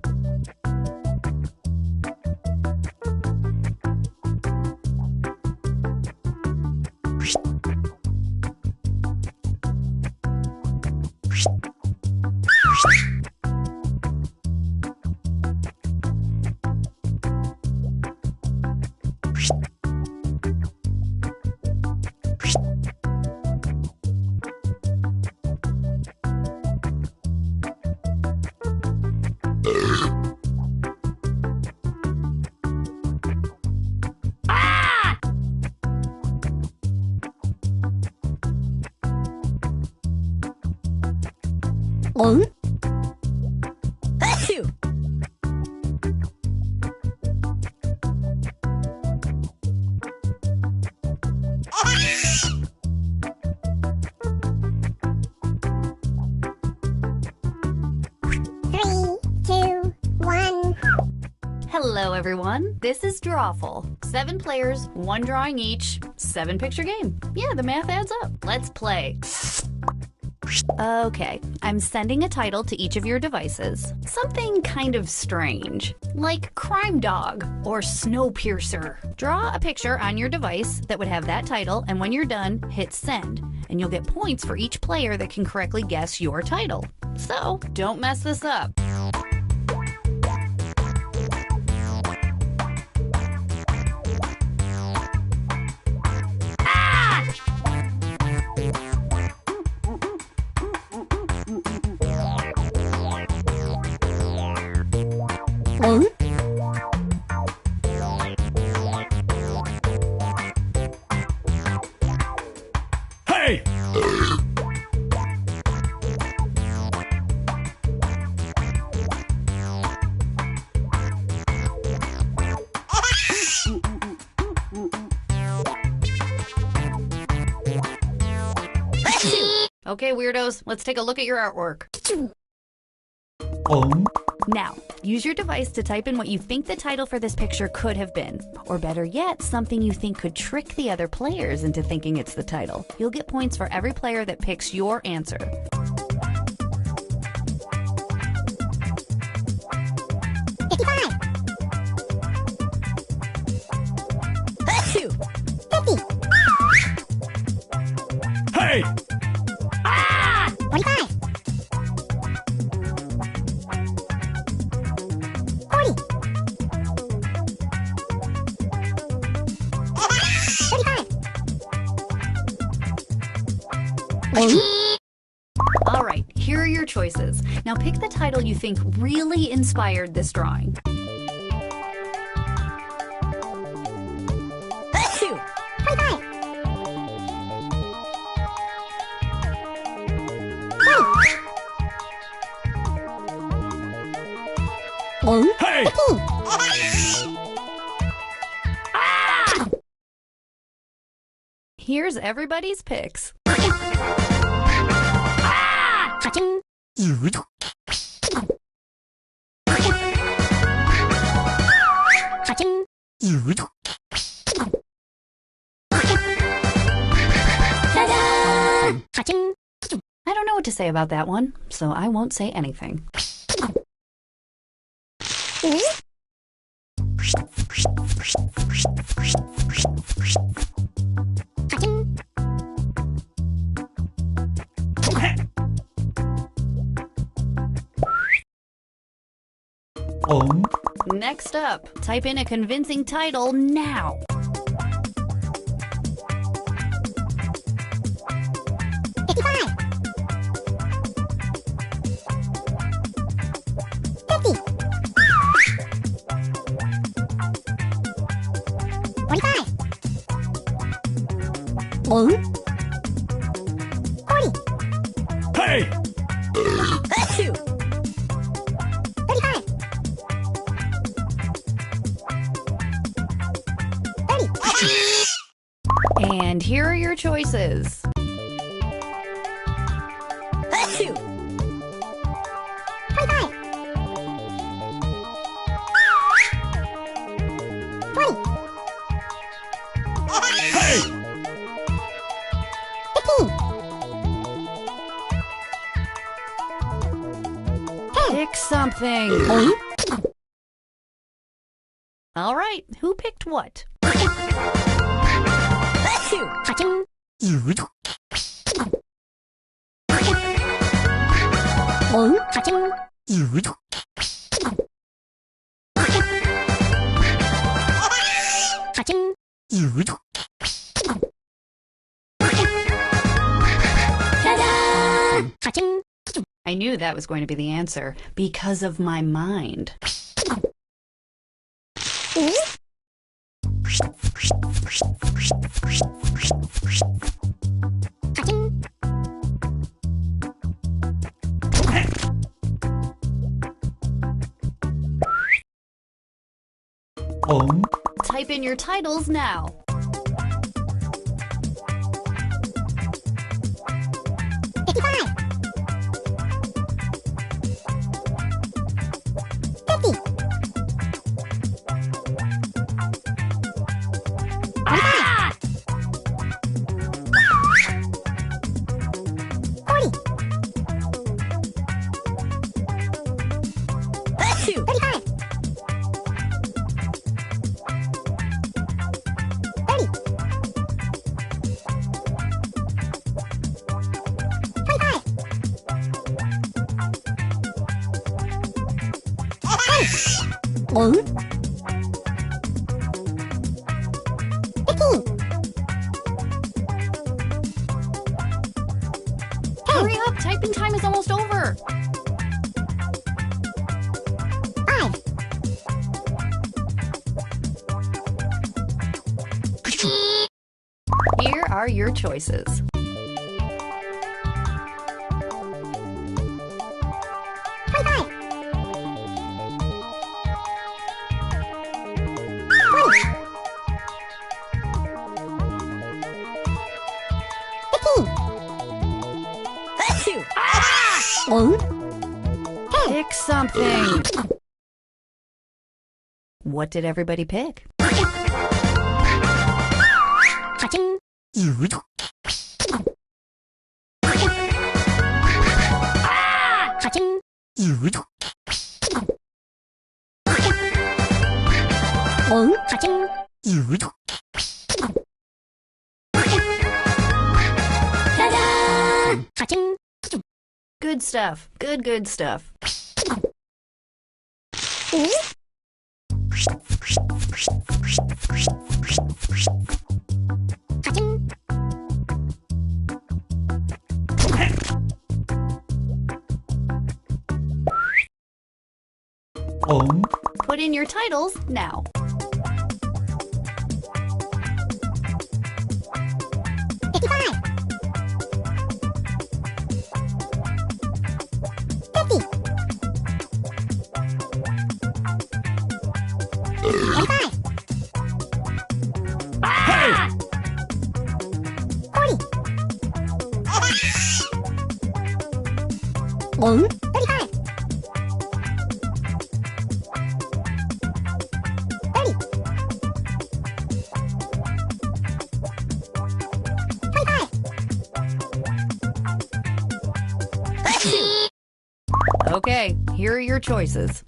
응? Achoo! Three, two, one. Hello, everyone. This is Drawful. 7 players, 1 drawing each, 7 picture game. Yeah, the math adds up. Let's play. Okay, I'm sending a title to each of your devices. Something kind of strange, like Crime Dog or Snowpiercer. Draw a picture on your device that would have that title, and when you're done, hit send, and you'll get points for each player that can correctly guess your title. So, don't mess this up. 응? Hey! Okay, weirdos, let's take a look at your artwork. Now, use your device to type in what you think the title for this picture could have been. Or better yet, something you think could trick the other players into thinking it's the title. You'll get points for every player that picks your answer. Achoo! 50, Hey! 45, 40, 35. 응? All right, here are your choices. Now pick the title you think really inspired this drawing. Achoo! 25, 20, 응? Hey! 15. Here's everybody's picks. 가증. 가증. 짜잔. 가증. I don't know what to say about that one, so I won't say anything. 응? 가증. Next up, type in a convincing title now. 응? 40, Hey! Achoo! 35, 30. And here are your choices. Achoo! 25, 20, Hey! 15, 10. Pick something. All right, who picked what? I knew that was going to be the answer because of my mind. Type in your titles now. Hurry up, typing time is almost over. 5. Here are your choices. Pick something. What did everybody pick? Good stuff. Good stuff. Put in your titles now. Okay, here are your choices.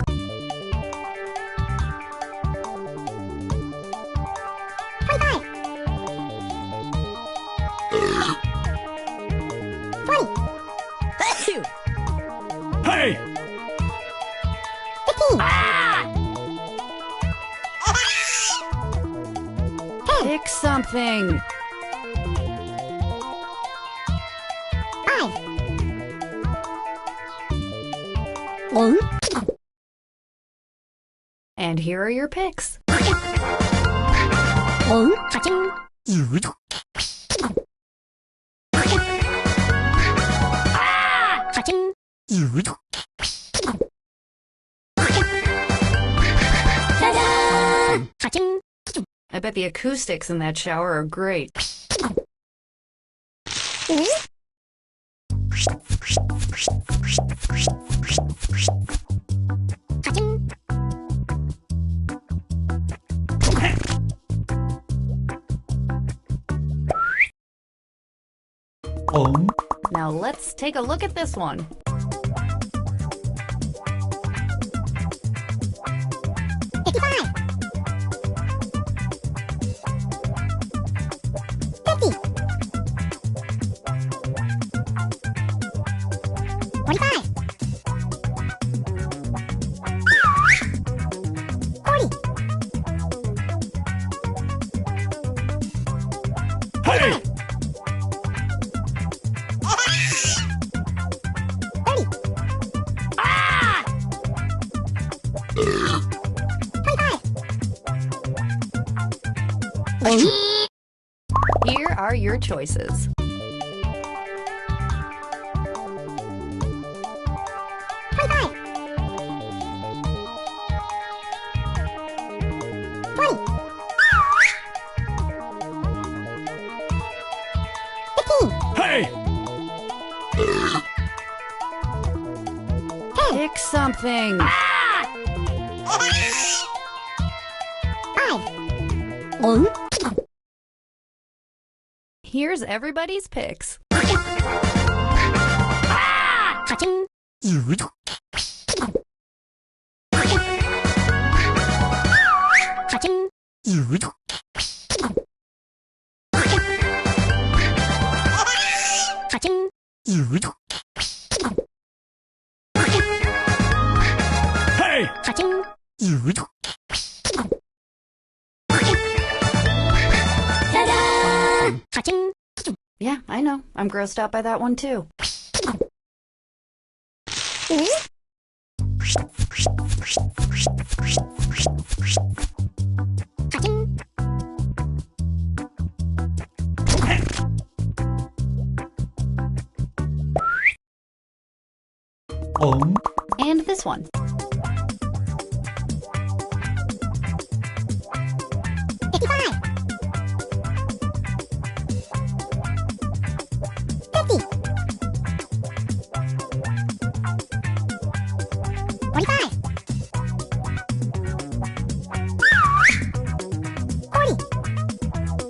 Hey! Pick something. 5. And here are your picks. I bet the acoustics in that shower are great. Now let's take a look at this one. Here are your choices. Hey! Pick something. Here's everybody's picks. Hey! Yeah, I know. I'm grossed out by that one too. And this one.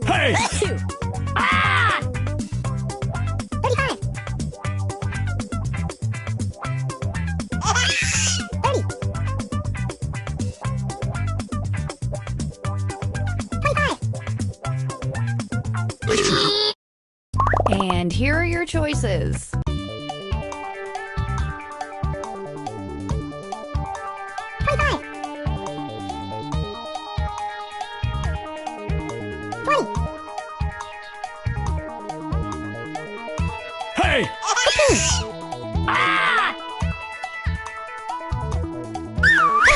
Hey! And here are your choices. Hey!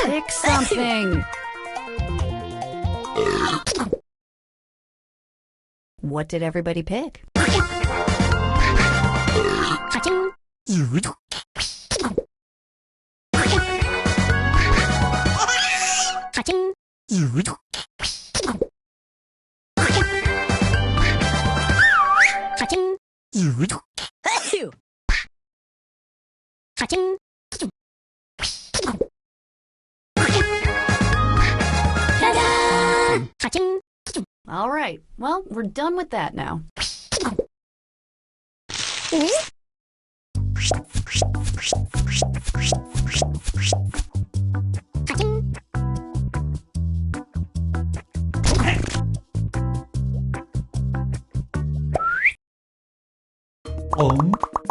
Pick something. What did everybody pick? All right, well, we're done with that now.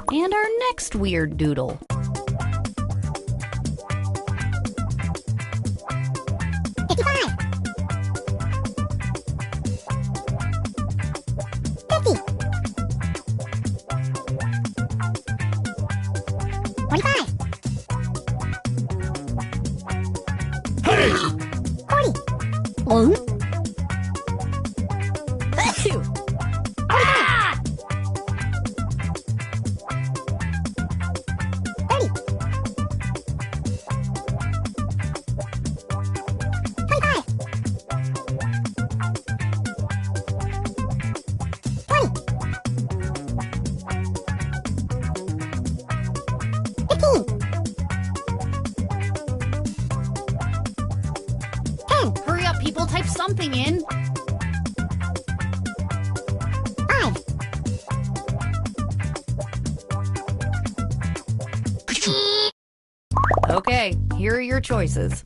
And our next weird doodle. Hey! Hurry up, people, type something in. Okay, here are your choices.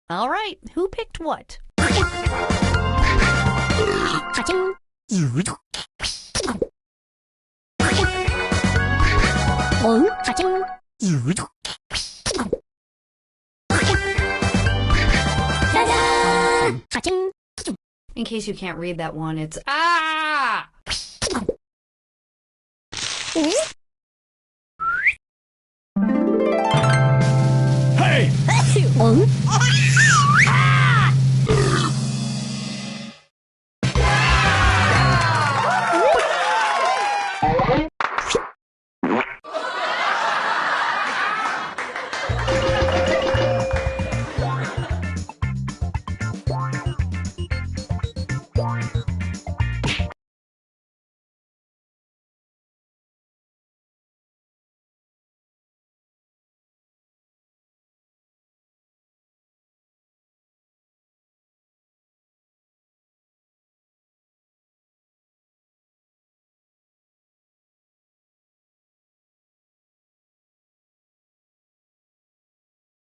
All right, who picked what? 응? 하징. 짜잔! 하징. In case you can't read that one, it's ah! 응?